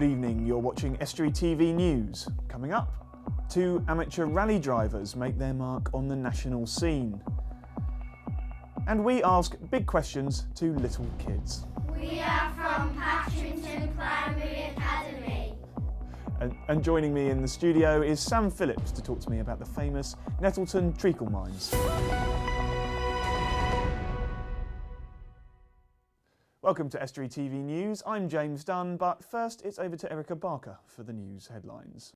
Good evening, you're watching Estuary TV News. Coming up, 2 amateur rally drivers make their mark on the national scene. And we ask big questions to little kids. We are from Patrington Primary Academy. And joining me in the studio is Sam Phillips to talk to me about the famous Nettleton treacle mines. Welcome to Estuary TV News. I'm James Dunn, but first it's over to Erica Barker for the news headlines.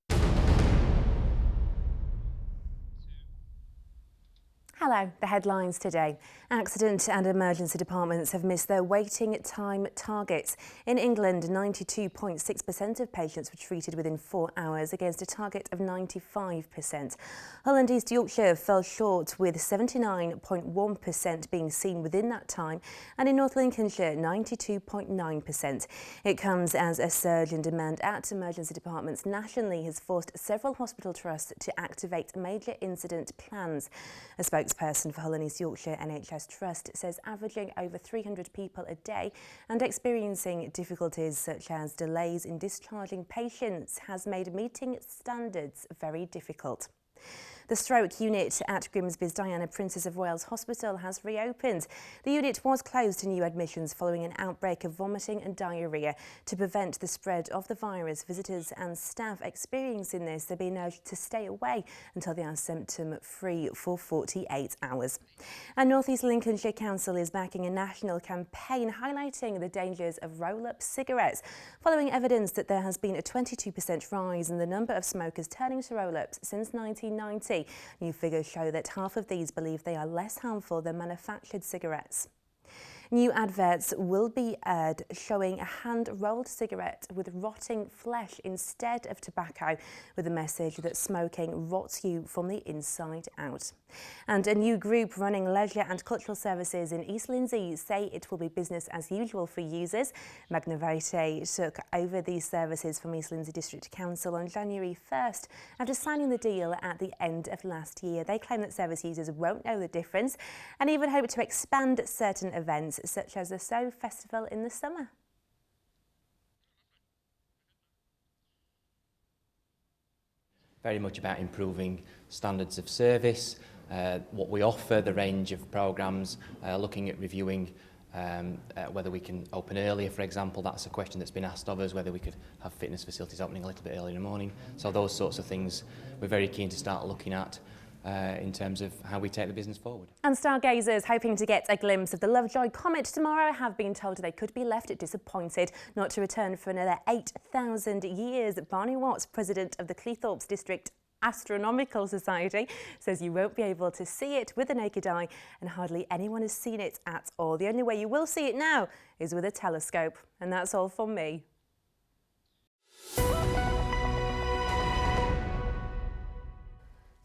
Hello, the headlines today. Accident and emergency departments have missed their waiting time targets. In England, 92.6% of patients were treated within 4 hours against a target of 95%. Hull and East Yorkshire fell short with 79.1% being seen within that time, and in North Lincolnshire, 92.9%. It comes as a surge in demand at emergency departments nationally has forced several hospital trusts to activate major incident plans. A spokesperson for Hull and East Yorkshire NHS Trust says averaging over 300 people a day and experiencing difficulties such as delays in discharging patients has made meeting standards very difficult. The stroke unit at Grimsby's Diana Princess of Wales Hospital has reopened. The unit was closed to new admissions following an outbreak of vomiting and diarrhoea. To prevent the spread of the virus, visitors and staff experiencing this are being urged to stay away until they are symptom-free for 48 hours. And North East Lincolnshire Council is backing a national campaign highlighting the dangers of roll-up cigarettes, following evidence that there has been a 22% rise in the number of smokers turning to roll-ups since 1990. New figures show that half of these believe they are less harmful than manufactured cigarettes. New adverts will be aired showing a hand-rolled cigarette with rotting flesh instead of tobacco, with a message that smoking rots you from the inside out. And a new group running leisure and cultural services in East Lindsey say it will be business as usual for users. Magna Verite took over these services from East Lindsey District Council on January 1st after signing the deal at the end of last year. They claim that service users won't know the difference and even hope to expand certain events such as the Sow Festival in the summer. Very much about improving standards of service, what we offer, the range of programmes, looking at reviewing whether we can open earlier, for example. That's a question that's been asked of us, whether we could have fitness facilities opening a little bit earlier in the morning. So those sorts of things we're very keen to start looking at in terms of how we take the business forward. And stargazers hoping to get a glimpse of the Lovejoy comet tomorrow have been told they could be left disappointed not to return for another 8,000 years. Barney Watts, president of the Cleethorpes District Astronomical Society, says you won't be able to see it with the naked eye, and hardly anyone has seen it at all. The only way you will see it now is with a telescope. And that's all from me.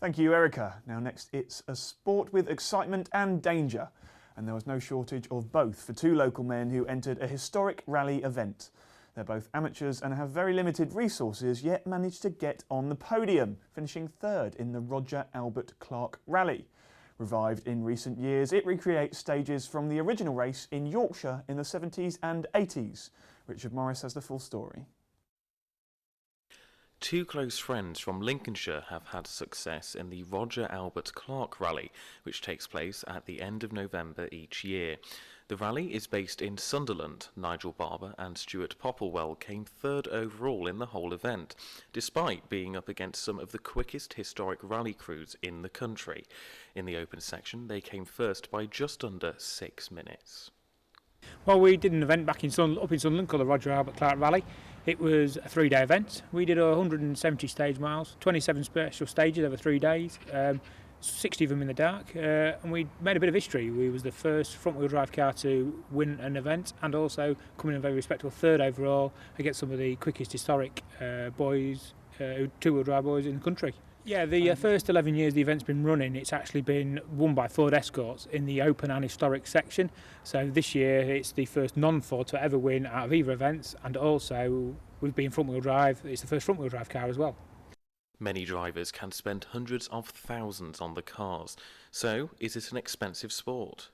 Thank you, Erica. Now next, it's a sport with excitement and danger. And there was no shortage of both for 2 local men who entered a historic rally event. They're both amateurs and have very limited resources, yet managed to get on the podium, finishing 3rd in the Roger Albert Clark Rally. Revived in recent years, it recreates stages from the original race in Yorkshire in the 70s and 80s. Richard Morris has the full story. 2 close friends from Lincolnshire have had success in the Roger Albert Clark Rally, which takes place at the end of November each year. The rally is based in Sunderland. Nigel Barber and Stuart Popplewell came 3rd overall in the whole event, despite being up against some of the quickest historic rally crews in the country. In the open section, they came first by just under 6 minutes. Well, we did an event back up in Sunderland called the Roger Albert Clark Rally. It was a 3-day event. We did 170 stage miles, 27 special stages over 3 days, 60 of them in the dark, and we made a bit of history. We was the first front-wheel drive car to win an event, and also coming in a very respectable 3rd overall against some of the quickest historic boys, 2-wheel drive boys in the country. Yeah, the first 11 years the event's been running, it's actually been won by Ford Escorts in the open and historic section. So this year it's the first non-Ford to ever win out of either events, and also we've been front-wheel drive. It's the first front-wheel drive car as well. Many drivers can spend hundreds of thousands on the cars. So, is it an expensive sport?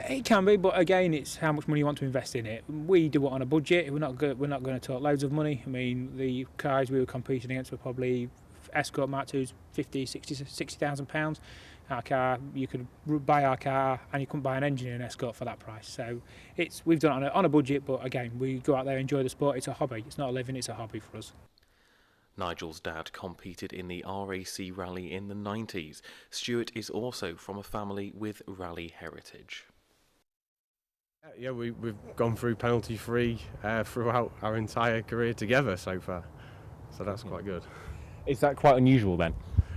It can be, but again, it's how much money you want to invest in it. We do it on a budget. We're not going to talk loads of money. I mean, the cars we were competing against were probably Escort Mark II's 50, 60,000 pounds. Our car, you could buy our car and you couldn't buy an engine in an Escort for that price. So we've done it on a budget, but again, we go out there, enjoy the sport. It's a hobby. It's not a living, it's a hobby for us. Nigel's dad competed in the RAC rally in the 90s. Stuart is also from a family with rally heritage. Yeah, we've gone through penalty-free throughout our entire career together so far, so that's quite good. Is that quite unusual then?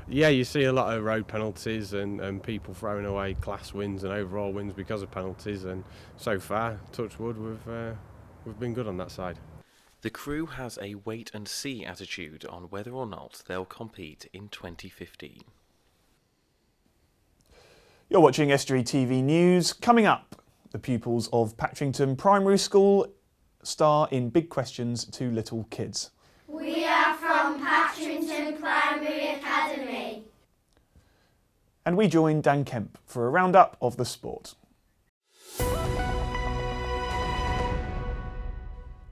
Yeah, you see a lot of road penalties and people throwing away class wins and overall wins because of penalties, and so far, touch wood, we've been good on that side. The crew has a wait-and-see attitude on whether or not they'll compete in 2015. You're watching Estuary TV News. Coming up, the pupils of Patchington Primary School star in Big Questions to Little Kids. We are from Patchington Primary Academy. And we join Dan Kemp for a roundup of the sport.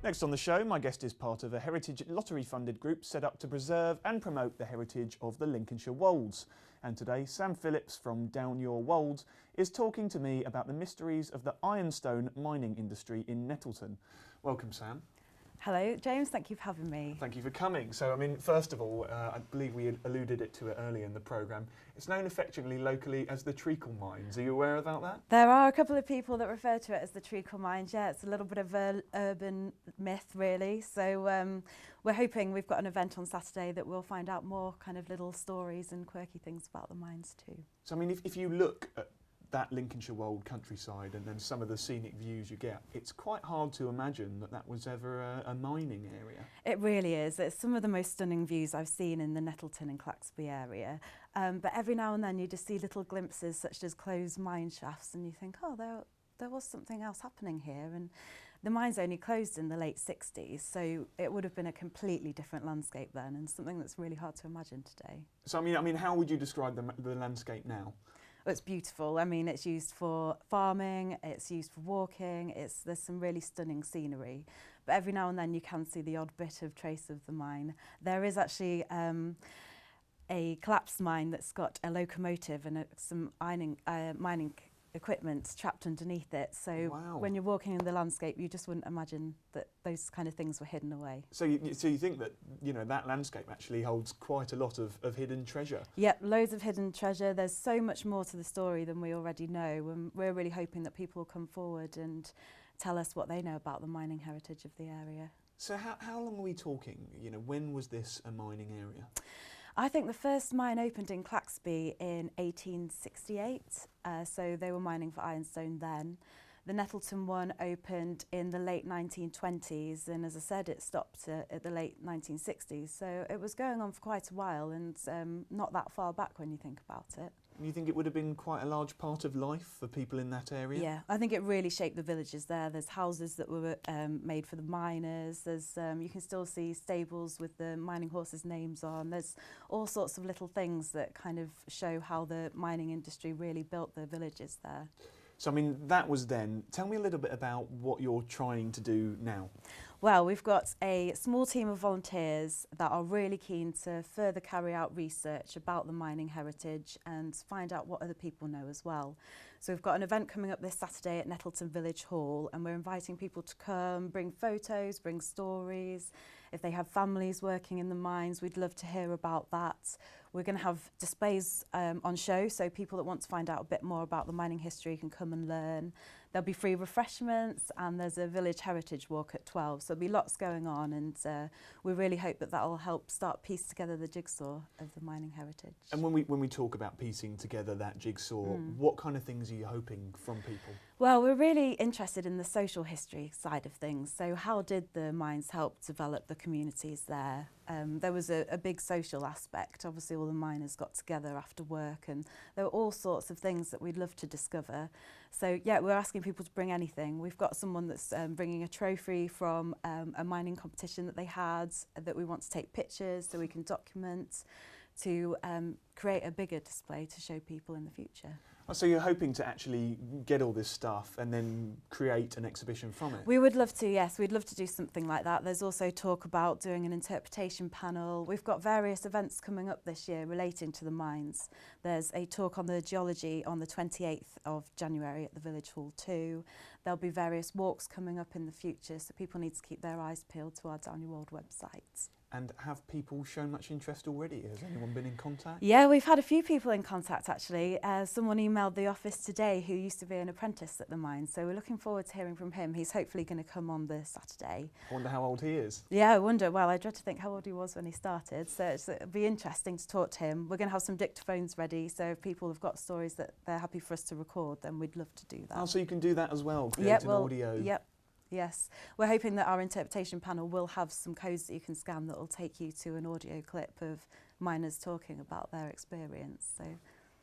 Next on the show, my guest is part of a heritage lottery-funded group set up to preserve and promote the heritage of the Lincolnshire Wolds. And today, Sam Phillips from Down Your Wolds is talking to me about the mysteries of the ironstone mining industry in Nettleton. Welcome, Sam. Hello, James. Thank you for having me. Thank you for coming. So, I mean, first of all, I believe we had alluded to it earlier in the programme. It's known affectionately locally as the Treacle Mines. Are you aware about that? There are a couple of people that refer to it as the Treacle Mines. Yeah, it's a little bit of an urban myth, really. So we're hoping we've got an event on Saturday that we'll find out more kind of little stories and quirky things about the mines too. So, I mean, if you look at that Lincolnshire Wold countryside and then some of the scenic views you get, it's quite hard to imagine that was ever a mining area. It really is. It's some of the most stunning views I've seen in the Nettleton and Claxby area. But every now and then you just see little glimpses such as closed mine shafts and you think, oh, there was something else happening here. And the mines only closed in the late 60s, so it would have been a completely different landscape then and something that's really hard to imagine today. So, I mean, how would you describe the landscape now? Well, it's beautiful. I mean, it's used for farming, it's used for walking, there's some really stunning scenery. But every now and then you can see the odd bit of trace of the mine. There is actually a collapsed mine that's got a locomotive and some mining equipment trapped underneath it. So when you're walking in the landscape, you just wouldn't imagine that those kind of things were hidden away. So you think that, you know, that landscape actually holds quite a lot of hidden treasure? Yep, loads of hidden treasure. There's so much more to the story than we already know, and we're really hoping that people will come forward and tell us what they know about the mining heritage of the area. So how long are we talking? You know, when was this a mining area? I think the first mine opened in Claxby in 1868, so they were mining for ironstone then. The Nettleton one opened in the late 1920s, and as I said, it stopped at the late 1960s, so it was going on for quite a while and not that far back when you think about it. You think it would have been quite a large part of life for people in that area? Yeah, I think it really shaped the villages there. There's houses that were made for the miners. There's you can still see stables with the mining horses' names on. There's all sorts of little things that kind of show how the mining industry really built the villages there. So, I mean, that was then. Tell me a little bit about what you're trying to do now. Well, we've got a small team of volunteers that are really keen to further carry out research about the mining heritage and find out what other people know as well. So we've got an event coming up this Saturday at Nettleton Village Hall, and we're inviting people to come, bring photos, bring stories. If they have families working in the mines, we'd love to hear about that. We're going to have displays on show, so people that want to find out a bit more about the mining history can come and learn. There'll be free refreshments, and there's a village heritage walk at 12, so there'll be lots going on, and we really hope that will help start piece together the jigsaw of the mining heritage. And when we talk about piecing together that jigsaw, what kind of things are you hoping from people? Well, we're really interested in the social history side of things. So how did the mines help develop the communities there? There was a big social aspect. Obviously, all the miners got together after work, and there were all sorts of things that we'd love to discover. So, yeah, we're asking people to bring anything. We've got someone that's bringing a trophy from a mining competition that they had that we want to take pictures so we can document, to create a bigger display to show people in the future. Oh, so you're hoping to actually get all this stuff and then create an exhibition from it? We would love to, yes. We'd love to do something like that. There's also talk about doing an interpretation panel. We've got various events coming up this year relating to the mines. There's a talk on the geology on the 28th of January at the Village Hall too. There'll be various walks coming up in the future, so people need to keep their eyes peeled to our Down Your World website. And have people shown much interest already? Has anyone been in contact? Yeah, we've had a few people in contact actually. Someone emailed the office today who used to be an apprentice at the mine, so we're looking forward to hearing from him. He's hopefully going to come on this Saturday. I wonder how old he is. Yeah, I wonder. Well, I dread to think how old he was when he started, so it'll be interesting to talk to him. We're going to have some dictaphones ready, so if people have got stories that they're happy for us to record, then we'd love to do that. Oh, so you can do that as well, create an audio. Yep. Yes, we're hoping that our interpretation panel will have some codes that you can scan that will take you to an audio clip of miners talking about their experience. So,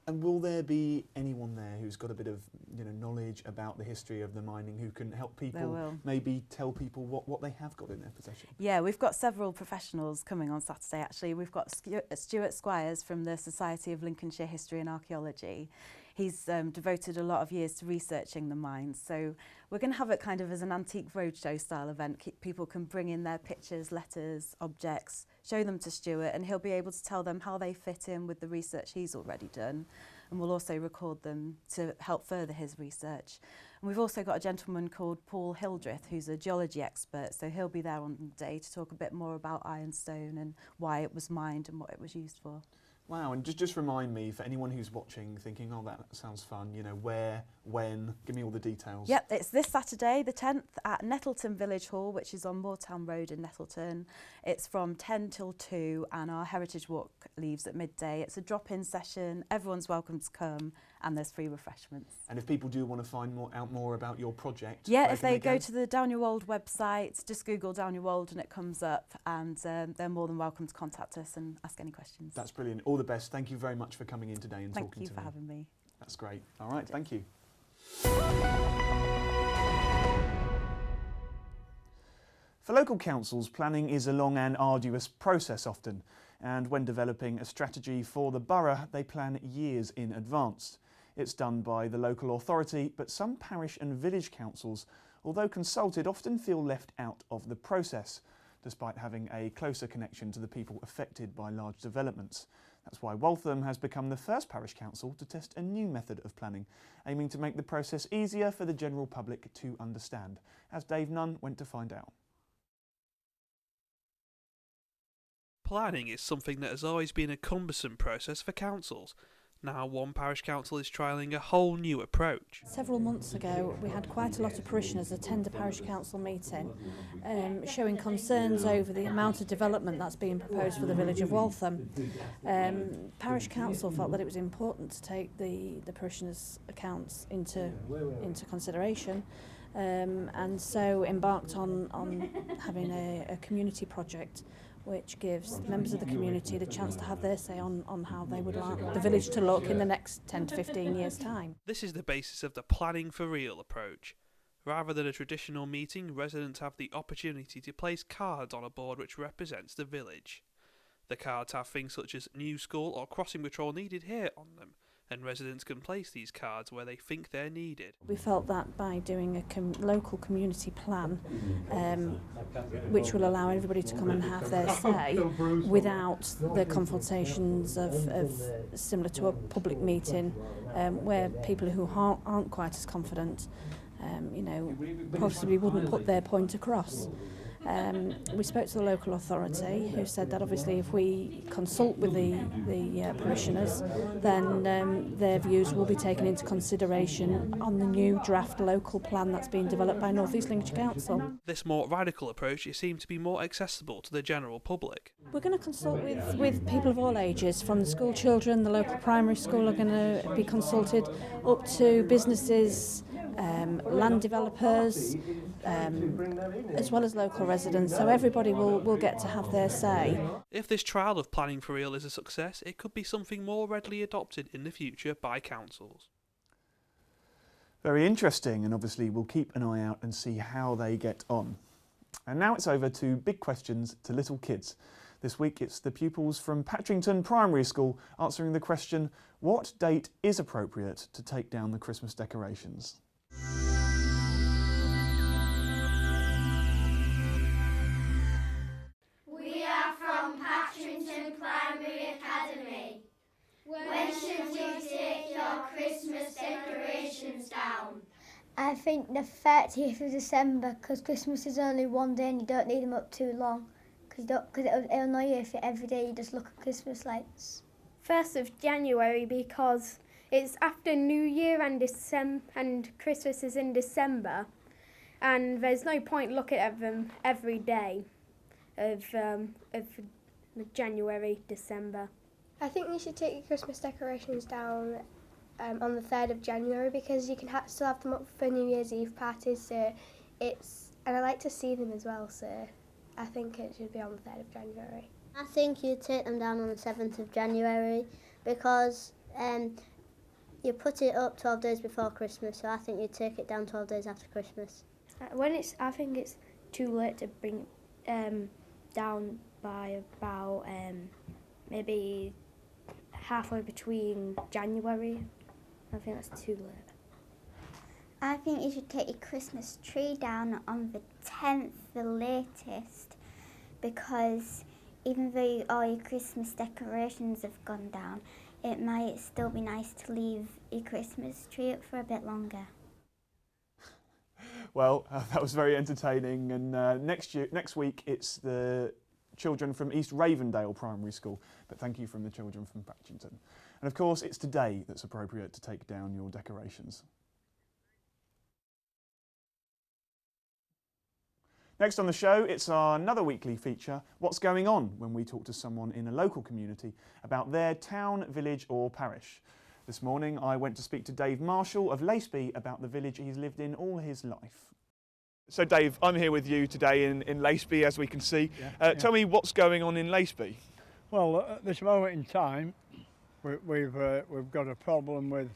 and will there be anyone there who's got a bit of knowledge about the history of the mining who can help people, maybe tell people what they have got in their possession? Yeah, we've got several professionals coming on Saturday actually. We've got Stuart Squires from the Society of Lincolnshire History and Archaeology. He's devoted a lot of years to researching the mines, so we're going to have it kind of as an antique roadshow style event. People can bring in their pictures, letters, objects, show them to Stuart, and he'll be able to tell them how they fit in with the research he's already done, and we'll also record them to help further his research. And we've also got a gentleman called Paul Hildreth who's a geology expert, so he'll be there on the day to talk a bit more about ironstone and why it was mined and what it was used for. Wow, and just remind me, for anyone who's watching, thinking, oh, that sounds fun, where, when, give me all the details. Yep, it's this Saturday, the 10th, at Nettleton Village Hall, which is on Moortown Road in Nettleton. It's from 10 till 2, and our Heritage Walk leaves at midday. It's a drop-in session, everyone's welcome to come, and there's free refreshments. And if people do want to find out more about your project, yeah, if they go to the Down Your World website, just Google Down Your World and it comes up, and they're more than welcome to contact us and ask any questions. That's brilliant. All the best. Thank you very much for coming in today and talking to me. Thank you for having me. That's great. All right, thank you. For local councils, planning is a long and arduous process often, and when developing a strategy for the borough, they plan years in advance. It's done by the local authority, but some parish and village councils, although consulted, often feel left out of the process, despite having a closer connection to the people affected by large developments. That's why Waltham has become the first parish council to test a new method of planning, aiming to make the process easier for the general public to understand, as Dave Nunn went to find out. Planning is something that has always been a cumbersome process for councils. Now one parish council is trialling a whole new approach. Several months ago we had quite a lot of parishioners attend a parish council meeting showing concerns over the amount of development that's being proposed for the village of Waltham. Parish council felt that it was important to take the parishioners' accounts into consideration. And so embarked on having a community project which gives members of the community the chance to have their say on how they would like the village to look in the next 10 to 15 years' time. This is the basis of the Planning for Real approach. Rather than a traditional meeting, residents have the opportunity to place cards on a board which represents the village. The cards have things such as new school or crossing patrol needed here on them, and residents can place these cards where they think they're needed. We felt that by doing a local community plan, which will allow everybody to come and have their say without the consultations of similar to a public meeting, where people who aren't quite as confident, possibly wouldn't put their point across. We spoke to the local authority, who said that obviously if we consult with the parishioners, then their views will be taken into consideration on the new draft local plan that's being developed by North East Lincolnshire Council. This more radical approach is seen to be more accessible to the general public. We're going to consult with people of all ages, from the school children, the local primary school are going to be consulted, up to businesses, land developers, as well as local residents, so everybody will get to have their say. If this trial of Planning for Real is a success, it could be something more readily adopted in the future by councils. Very interesting, and obviously we'll keep an eye out and see how they get on. And now it's over to big questions to little kids. This week it's the pupils from Patchington Primary School answering the question, what date is appropriate to take down the Christmas decorations? We are from Patchington Primary Academy. When should we take your Christmas decorations down? I think the 30th of December, because Christmas is only one day and you don't need them up too long. Because it'll annoy you if every day you just look at Christmas lights. 1st of January, because it's after New Year and Christmas is in December, and there's no point looking at them every day of January, December. I think you should take your Christmas decorations down on the 3rd of January because you can still have them up for New Year's Eve parties. So and I like to see them as well. So I think it should be on the 3rd of January. I think you take them down on the 7th of January because you put it up 12 days before Christmas. So I think you take it down 12 days after Christmas. I think it's too late to bring down by about maybe halfway between January. I think that's too late. I think you should take your Christmas tree down on the 10th, the latest, because even though all your Christmas decorations have gone down, it might still be nice to leave your Christmas tree up for a bit longer. Well, that was very entertaining, and next week it's the children from East Ravendale Primary School, but thank you from the children from Patchington. And of course it's today that's appropriate to take down your decorations. Next on the show, it's another weekly feature, What's Going On, when we talk to someone in a local community about their town, village or parish. This morning I went to speak to Dave Marshall of Laceby about the village he's lived in all his life. So Dave, I'm here with you today in Laceby, as we can see. Tell me what's going on in Laceby. Well, at this moment in time, we've got a problem with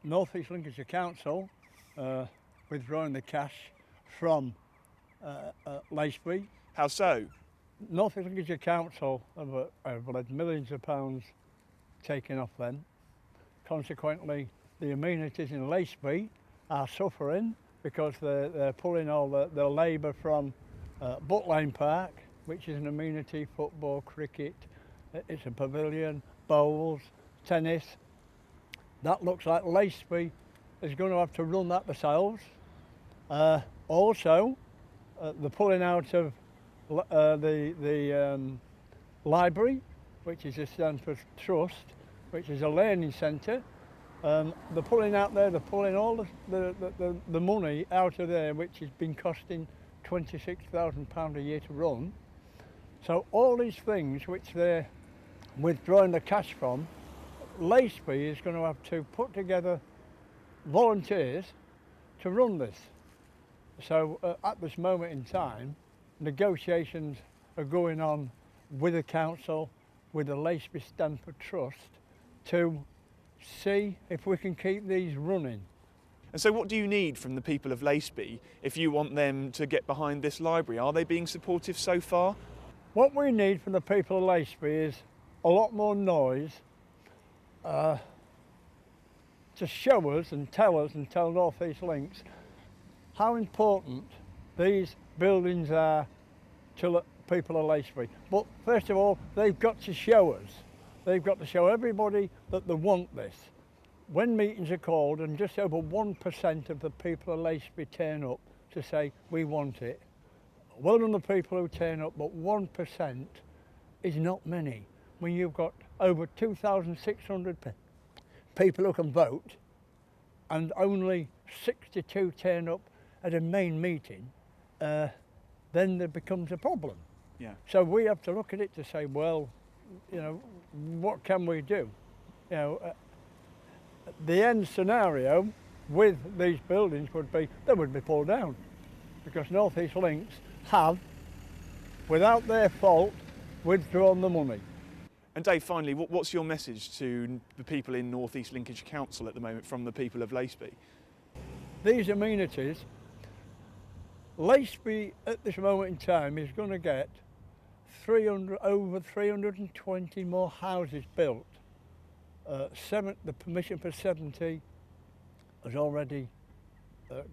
North East Lincolnshire Council withdrawing the cash from Laceby. How so? North East Lincolnshire Council have had millions of pounds taken off them. Consequently, the amenities in Laceby are suffering because they're pulling all the labour from Butt Lane Park, which is an amenity, football, cricket, it's a pavilion, bowls, tennis. That looks like Laceby is going to have to run that themselves. Also, the pulling out of the library, which is a Stanford Trust, which is a learning centre. They're pulling out there, they're pulling all the money out of there, which has been costing £26,000 a year to run. So all these things which they're withdrawing the cash from, Laceby is going to have to put together volunteers to run this. So at this moment in time, negotiations are going on with the council, with the Laceby Stanford Trust, to see if we can keep these running. And so what do you need from the people of Laceby if you want them to get behind this library? Are they being supportive so far? What we need from the people of Laceby is a lot more noise to show us and tell North East Links how important these buildings are to the people of Laceby. But first of all, they've got to show us. They've got to show everybody that they want this. When meetings are called and just over 1% of the people of Laceby turn up to say, we want it, well done the people who turn up, but 1% is not many. When you've got over 2,600 people who can vote and only 62 turn up at a main meeting, then there becomes a problem. Yeah. So we have to look at it to say, well, you know, what can we do? You know, the end scenario with these buildings would be they would be pulled down because North East Links have, without their fault, withdrawn the money. And Dave, finally, what's your message to the people in North East Lincolnshire Council at the moment from the people of Laceby? These amenities, Laceby at this moment in time is going to get over 320 more houses built. The permission for 70 has already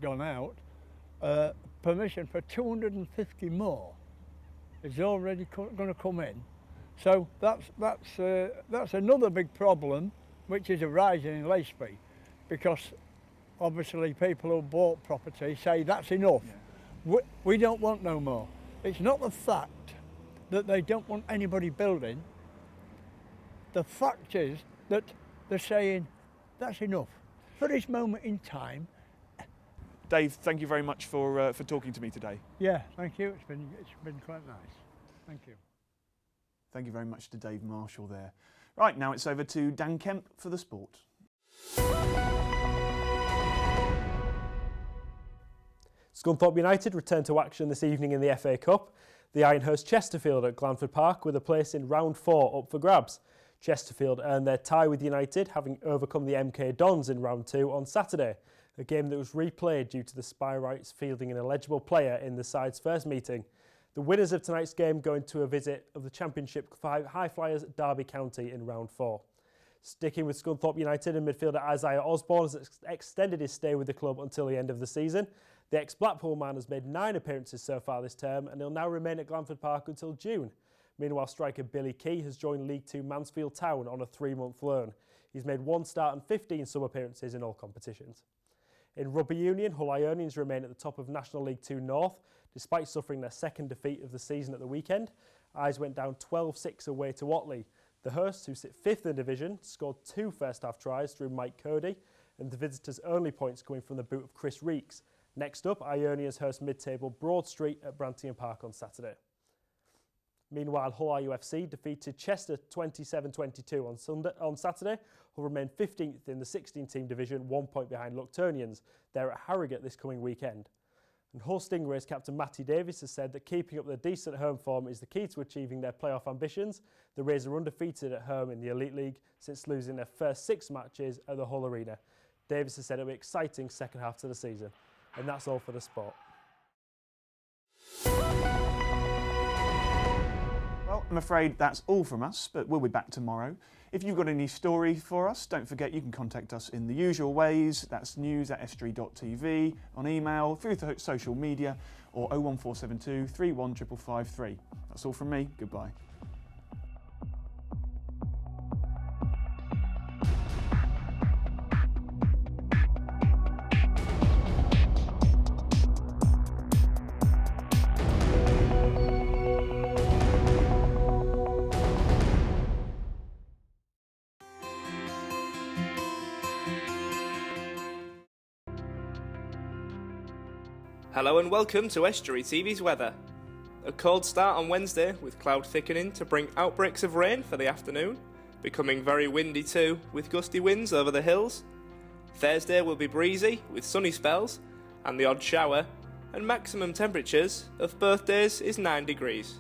gone out. Permission for 250 more is already going to come in. So that's another big problem which is arising in Laceby, because obviously people who bought property say that's enough. Yeah. We don't want no more. It's not the fact that they don't want anybody building. The fact is that they're saying that's enough for this moment in time. Dave, thank you very much for talking to me today. Yeah, thank you. It's been quite nice. Thank you. Thank you very much to Dave Marshall there. Right, now it's over to Dan Kemp for the sport. Scunthorpe United returned to action this evening in the FA Cup. The Iron host Chesterfield at Glanford Park with a place in round 4 up for grabs. Chesterfield earned their tie with United, having overcome the MK Dons in round 2 on Saturday, a game that was replayed due to the Spy-Rights fielding an eligible player in the side's first meeting. The winners of tonight's game going to a visit of the Championship High Flyers Derby County in round 4. Sticking with Scunthorpe United, and midfielder Isaiah Osborne has extended his stay with the club until the end of the season. The ex-Blackpool man has made 9 appearances so far this term, and he'll now remain at Glanford Park until June. Meanwhile, striker Billy Key has joined League 2 Mansfield Town on a 3-month loan. He's made 1 start and 15 sub-appearances in all competitions. In rugby union, Hull Ionians remain at the top of National League 2 North, despite suffering their second defeat of the season at the weekend. Eyes went down 12-6 away to Watley. The hosts, who sit 5th in the division, scored 2 first-half tries through Mike Cody, and the visitors' only points coming from the boot of Chris Reeks. Next up, Ionians host mid-table Broad Street at Brantingham Park on Saturday. Meanwhile, Hull IUFC defeated Chester 27-22 on Saturday. Hull remain 15th in the 16-team division, 1 point behind Luctonians. They're at Harrogate this coming weekend. And Hull Stingrays captain Matty Davis has said that keeping up their decent home form is the key to achieving their playoff ambitions. The Rays are undefeated at home in the Elite League since losing their first 6 matches at the Hull Arena. Davis has said it'll be an exciting second half to the season. And that's all for the sport. Well, I'm afraid that's all from us, but we'll be back tomorrow. If you've got any story for us, don't forget you can contact us in the usual ways. That's news@estuary.tv, on email, through social media, or 01472 315553. That's all from me. Goodbye. Hello and welcome to Estuary TV's weather. A cold start on Wednesday with cloud thickening to bring outbreaks of rain for the afternoon, becoming very windy too with gusty winds over the hills. Thursday will be breezy with sunny spells and the odd shower, and maximum temperatures of both days is 9 degrees.